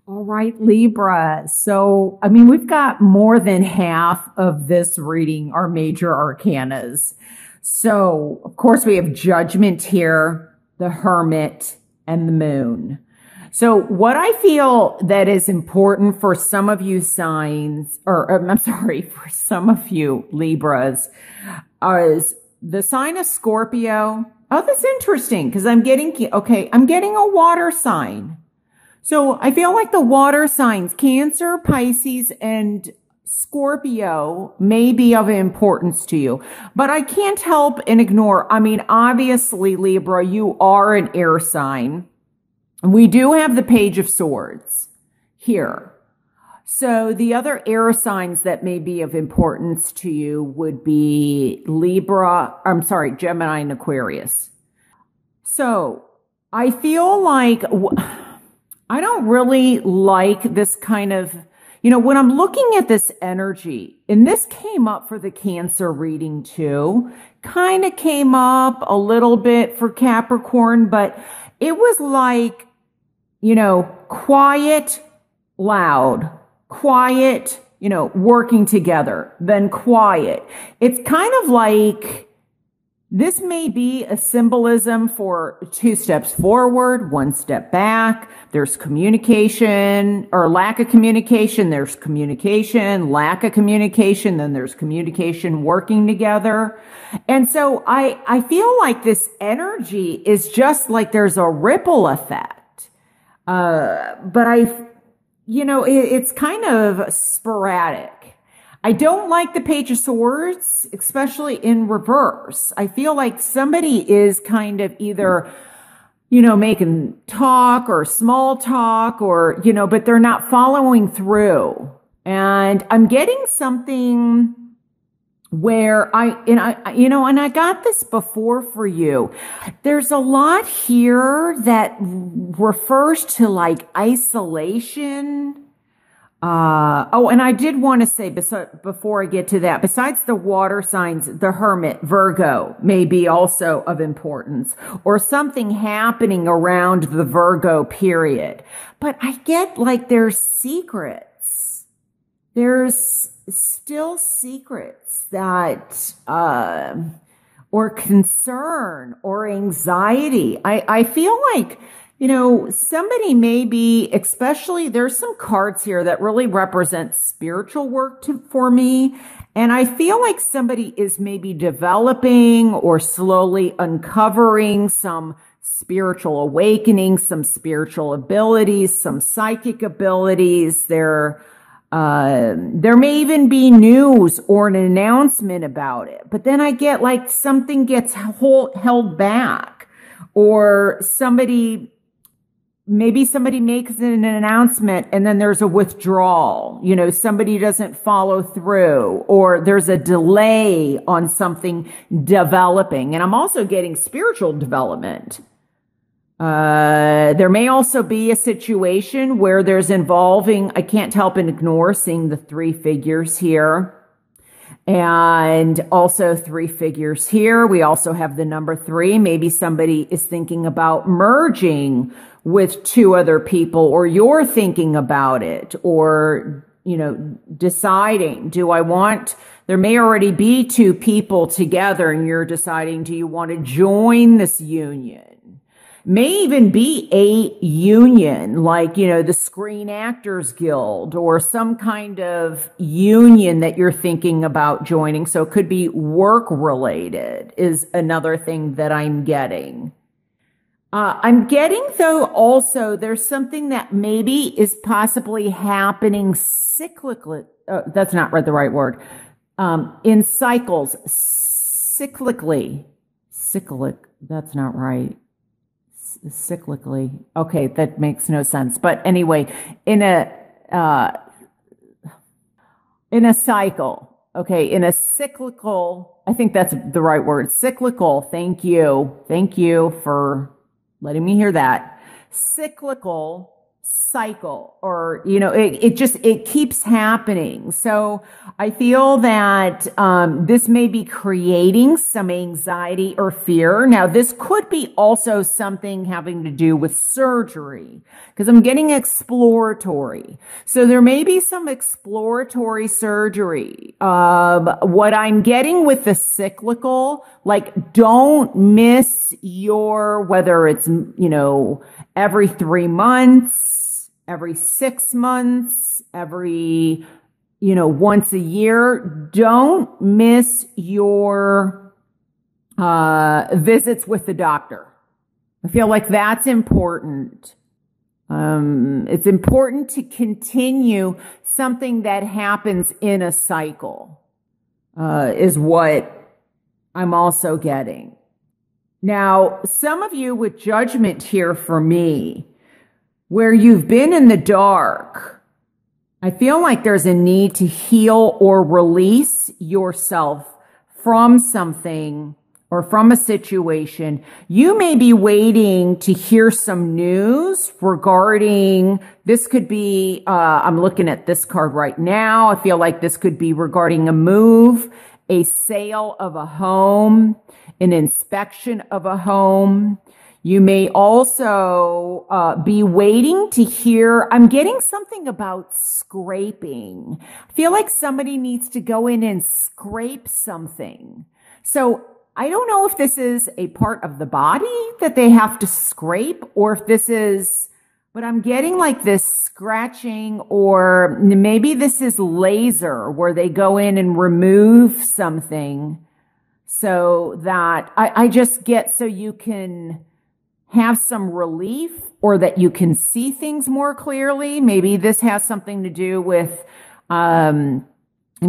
All right, Libra. So, I mean, we've got more than half of this reading are major arcanas. So, of course, we have Judgment here, the Hermit, and the Moon. So, what I feel that is important for some of you signs, or I'm sorry, for some of you Libras, is the sign of Scorpio. Oh, that's interesting because I'm getting a water sign. So I feel like the water signs, Cancer, Pisces, and Scorpio may be of importance to you, but I can't help and ignore. I mean, obviously, Libra, you are an air sign. We do have the Page of Swords here. So the other air signs that may be of importance to you would be Gemini and Aquarius. So I feel like I don't really like this kind of, when I'm looking at this energy, and this came up for the Cancer reading too, kind of came up a little bit for Capricorn, but it was like, quiet, loud, quiet, working together, then quiet. It's kind of like, this may be a symbolism for 2 steps forward, 1 step back. There's communication or lack of communication. There's communication, lack of communication. Then there's communication working together. And so I feel like this energy is just like there's a ripple effect. But it's kind of sporadic. I don't like the Page of Swords, especially in reverse. I feel like somebody is kind of either, making talk or small talk or, but they're not following through. And I'm getting something where I got this before for you. There's a lot here that refers to like isolation. And I did want to say, before I get to that, besides the water signs, the Hermit, Virgo, may be also of importance, or something happening around the Virgo period. But I get like there's secrets. There's still secrets that, or concern or anxiety. I feel like, somebody may be, especially there's some cards here that really represent spiritual work for me. And I feel like somebody is maybe developing or slowly uncovering some spiritual awakening, some spiritual abilities, some psychic abilities. There may even be news or an announcement about it. But then I get like something gets held back, or maybe somebody makes an announcement and then there's a withdrawal. Somebody doesn't follow through, or there's a delay on something developing. And I'm also getting spiritual development. There may also be a situation where there's involving, I can't help and ignore seeing the 3 figures here. And also 3 figures here. We also have the number 3. Maybe somebody is thinking about merging with 2 other people, or you're thinking about it, or, deciding, there may already be 2 people together and you're deciding, do you want to join this union? May even be a union, like, the Screen Actors Guild, or some kind of union that you're thinking about joining. So it could be work related is another thing that I'm getting. I'm getting, though, also there's something that maybe is possibly happening cyclically. That's not the right word. In cycles, cyclically. That's not right. Cyclically. Okay, that makes no sense. But anyway, in a cycle. Okay, in a cyclical, I think that's the right word. Cyclical. Thank you. Thank you for letting me hear that. Cyclical cycle, or, it keeps happening. So I feel that this may be creating some anxiety or fear. Now, this could be also something having to do with surgery, because I'm getting exploratory. So there may be some exploratory surgery. What I'm getting with the cyclical, like, don't miss whether it's, every 3 months, every 6 months, every, once a year. Don't miss your visits with the doctor. I feel like that's important. It's important to continue something that happens in a cycle, is what I'm also getting. Now, some of you with judgment here for me, where you've been in the dark, I feel like there's a need to heal or release yourself from something or from a situation. You may be waiting to hear some news regarding, this could be, I'm looking at this card right now. I feel like this could be regarding a move, a sale of a home, an inspection of a home. You may also be waiting to hear, I'm getting something about scraping. I feel like somebody needs to go in and scrape something. So I don't know if this is a part of the body that they have to scrape, or if this is, but I'm getting like this scratching, or maybe this is laser, where they go in and remove something so that I just get, so you can have some relief, or that you can see things more clearly. Maybe this has something to do with, I'm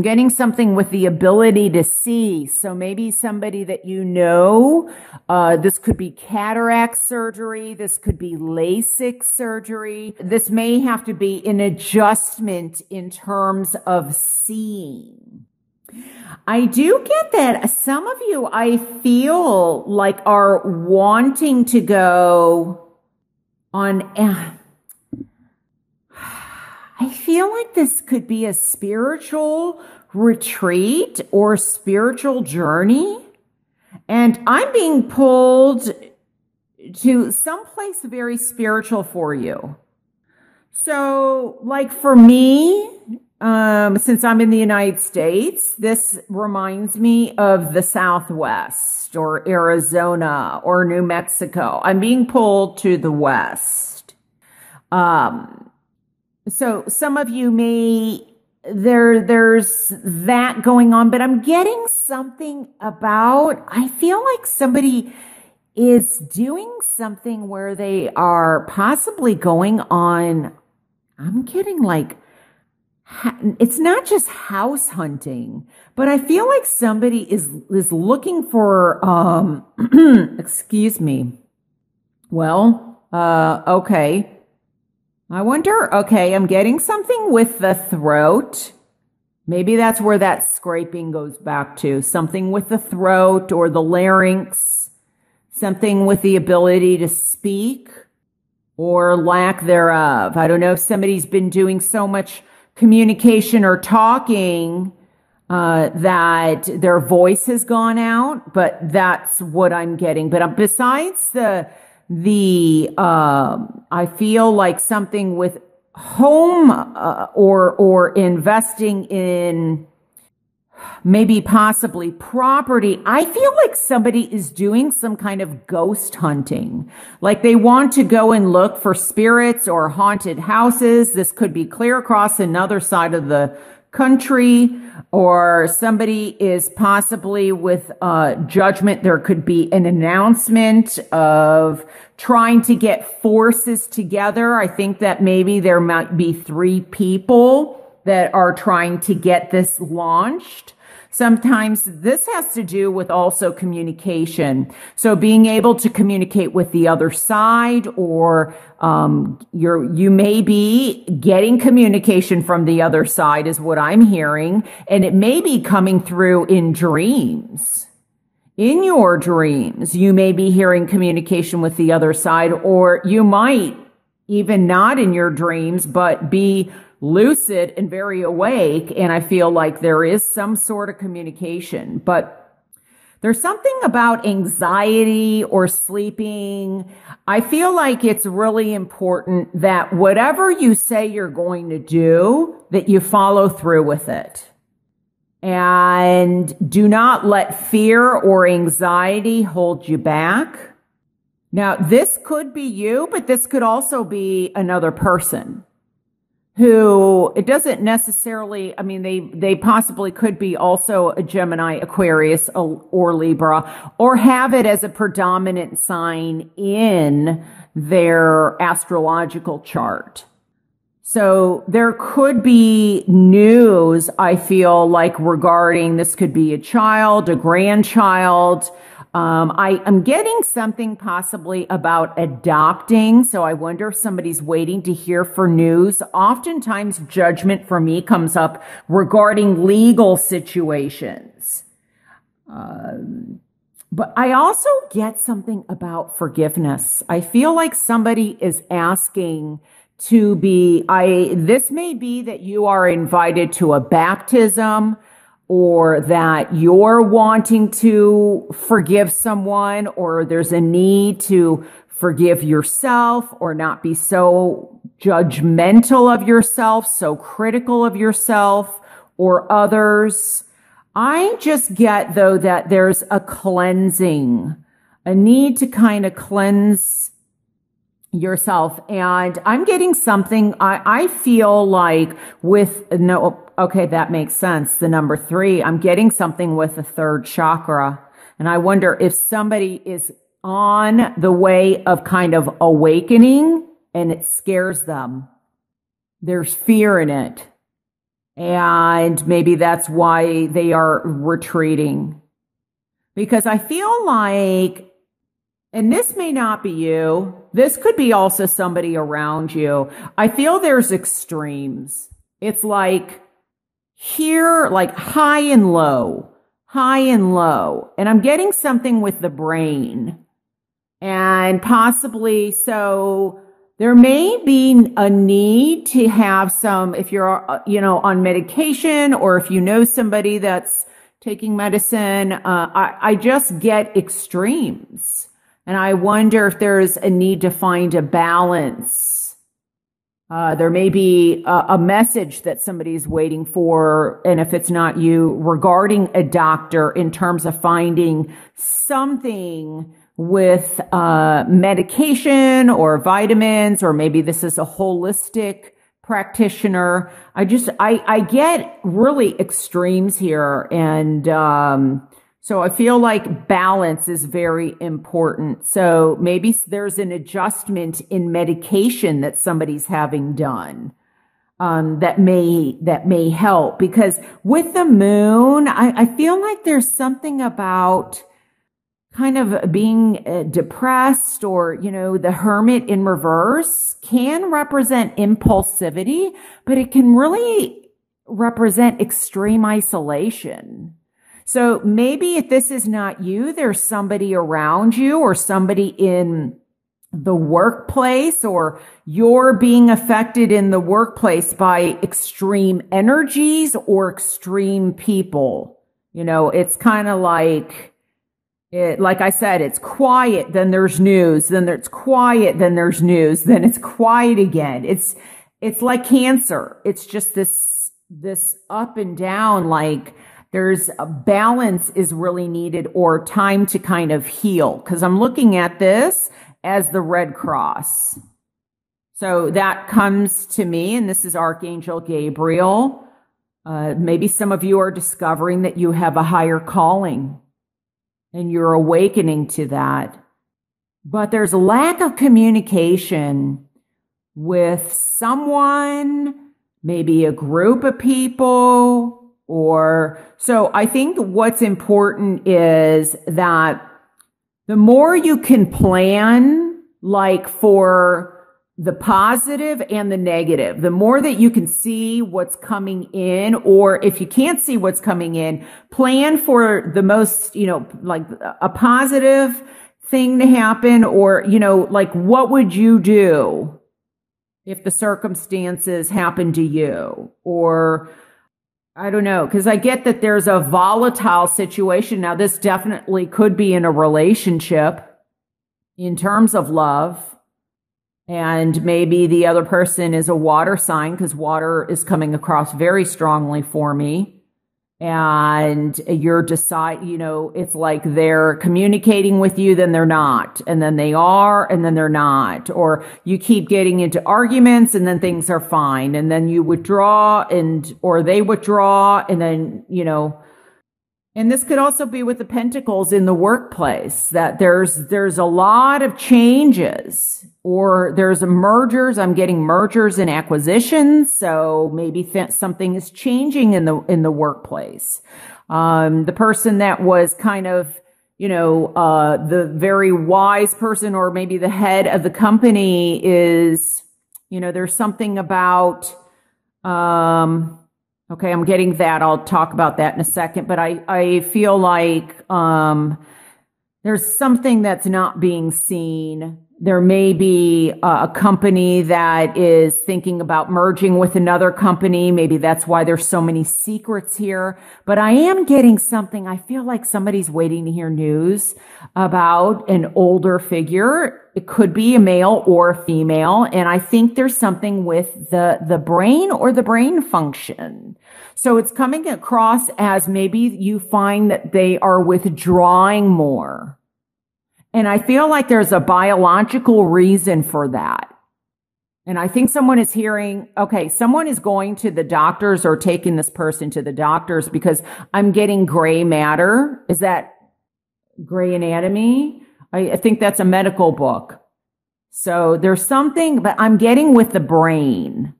getting something with the ability to see. So maybe somebody that this could be cataract surgery. This could be LASIK surgery. This may have to be an adjustment in terms of seeing. I do get that some of you, I feel like, are wanting to go on. I feel like this could be a spiritual retreat or spiritual journey. And I'm being pulled to someplace very spiritual for you. So, like, for me, since I'm in the United States, this reminds me of the Southwest, or Arizona, or New Mexico. I'm being pulled to the West. So some of you there's that going on, but I'm getting something about, I feel like somebody is doing something where they are possibly going on, I'm getting like, it's not just house hunting, but I feel like somebody is looking for, excuse me. Well, okay. I wonder, okay, I'm getting something with the throat. Maybe that's where that scraping goes back to. Something with the throat or the larynx. Something with the ability to speak or lack thereof. I don't know if somebody's been doing so much communication or talking that their voice has gone out, but that's what I'm getting. But besides I feel like something with home or investing in maybe possibly property. I feel like somebody is doing some kind of ghost hunting. Like they want to go and look for spirits or haunted houses. This could be clear across another side of the country, or somebody is possibly with judgment. There could be an announcement of trying to get forces together. I think that maybe there might be 3 people that are trying to get this launched. Sometimes this has to do with also communication. So being able to communicate with the other side, or you may be getting communication from the other side is what I'm hearing. And it may be coming through in dreams. In your dreams, you may be hearing communication with the other side, or you might even not in your dreams, but be lucid and very awake. And I feel like there is some sort of communication, but there's something about anxiety or sleeping. I feel like it's really important that whatever you say you're going to do, that you follow through with it. And do not let fear or anxiety hold you back. Now, this could be you, but this could also be another person who, it doesn't necessarily, I mean, they possibly could be also a Gemini, Aquarius, or Libra, or have it as a predominant sign in their astrological chart. So there could be news, I feel like, regarding, this could be a child, a grandchild. I'm getting something possibly about adopting. So I wonder if somebody's waiting to hear for news. Oftentimes judgment for me comes up regarding legal situations. But I also get something about forgiveness. I feel like somebody is asking to be, this may be that you are invited to a baptism, or that you're wanting to forgive someone, or there's a need to forgive yourself or not be so judgmental of yourself, so critical of yourself or others. I just get, though, that there's a cleansing, a need to kind of cleanse yourself. And I'm getting something, I feel like with okay, that makes sense. The number 3, I'm getting something with the 3rd chakra. And I wonder if somebody is on the way of kind of awakening and it scares them. There's fear in it. And maybe that's why they are retreating. Because I feel like, and this may not be you, this could be also somebody around you. I feel there's extremes. It's like here, like high and low, high and low. And I'm getting something with the brain. And possibly, so there may be a need to have some, if you're, on medication, or if you know somebody that's taking medicine, I just get extremes. And I wonder if there's a need to find a balance. There may be a message that somebody's waiting for, and if it's not you, regarding a doctor in terms of finding something with medication or vitamins, or maybe this is a holistic practitioner. I get really extremes here, and so I feel like balance is very important. So maybe there's an adjustment in medication that somebody's having done, that may help. Because with the moon, I feel like there's something about kind of being depressed, or, the hermit in reverse can represent impulsivity, but it can really represent extreme isolation. So maybe if this is not you, there's somebody around you, or somebody in the workplace, or you're being affected in the workplace by extreme energies or extreme people. It's kind of like I said, it's quiet, then there's news, then it's quiet, then there's news, then it's quiet again. It's like Cancer. It's just this up and down, like, there's a balance is really needed, or time to kind of heal. Because I'm looking at this as the Red Cross. So that comes to me, and this is Archangel Gabriel. Maybe some of you are discovering that you have a higher calling, and you're awakening to that. But there's a lack of communication with someone, maybe a group of people. So I think what's important is that the more you can plan, like, for the positive and the negative, the more that you can see what's coming in, or if you can't see what's coming in, plan for the most, like a positive thing to happen, or, like, what would you do if the circumstances happen to you, or I don't know, because I get that there's a volatile situation. Now, this definitely could be in a relationship in terms of love, and maybe the other person is a water sign, because water is coming across very strongly for me. And it's like they're communicating with you, then they're not, and then they are, and then they're not, or you keep getting into arguments and then things are fine, and then you withdraw or they withdraw, and then, and this could also be with the pentacles in the workplace, that there's a lot of changes, or there's mergers. I'm getting mergers and acquisitions. So maybe something is changing in the workplace. The person that was kind of, the very wise person, or maybe the head of the company is, there's something about, okay, I'm getting that. I'll talk about that in a second. But I feel like there's something that's not being seen. There may be a company that is thinking about merging with another company. Maybe that's why there's so many secrets here. But I am getting something. I feel like somebody's waiting to hear news about an older figure. It could be a male or a female. And I think there's something with the brain or the brain function. So it's coming across as maybe you find that they are withdrawing more. And I feel like there's a biological reason for that. And I think someone is someone is going to the doctors or taking this person to the doctors, because I'm getting gray matter. Is that gray anatomy? I think that's a medical book. So there's something, but I'm getting with the brain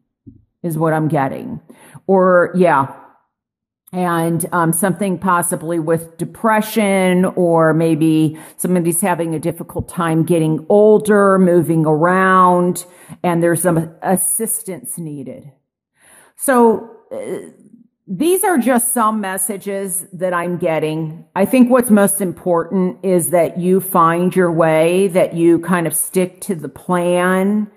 is what I'm getting. Or, yeah. And something possibly with depression, or maybe somebody's having a difficult time getting older, moving around, and there's some assistance needed. So these are just some messages that I'm getting. I think what's most important is that you find your way, that you kind of stick to the plan.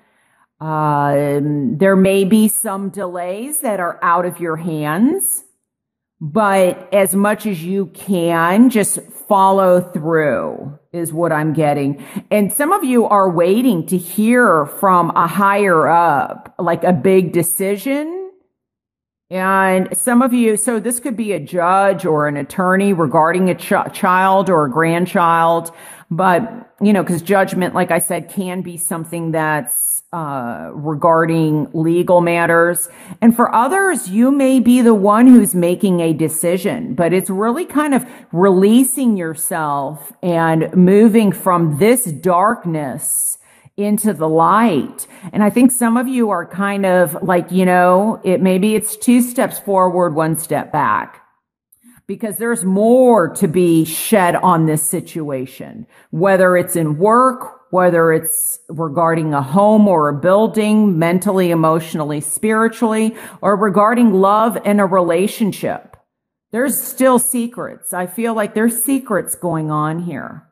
There may be some delays that are out of your hands, but as much as you can, just follow through is what I'm getting. And some of you are waiting to hear from a higher up, like a big decision. And some of you, so this could be a judge or an attorney regarding a child or a grandchild. But, because judgment, like I said, can be something that's regarding legal matters. And for others, you may be the one who's making a decision, but it's really kind of releasing yourself and moving from this darkness into the light. And I think some of you are kind of like, maybe it's 2 steps forward, 1 step back, because there's more to be shed on this situation, whether it's in work, whether it's regarding a home or a building, mentally, emotionally, spiritually, or regarding love and a relationship. There's still secrets. I feel like there's secrets going on here.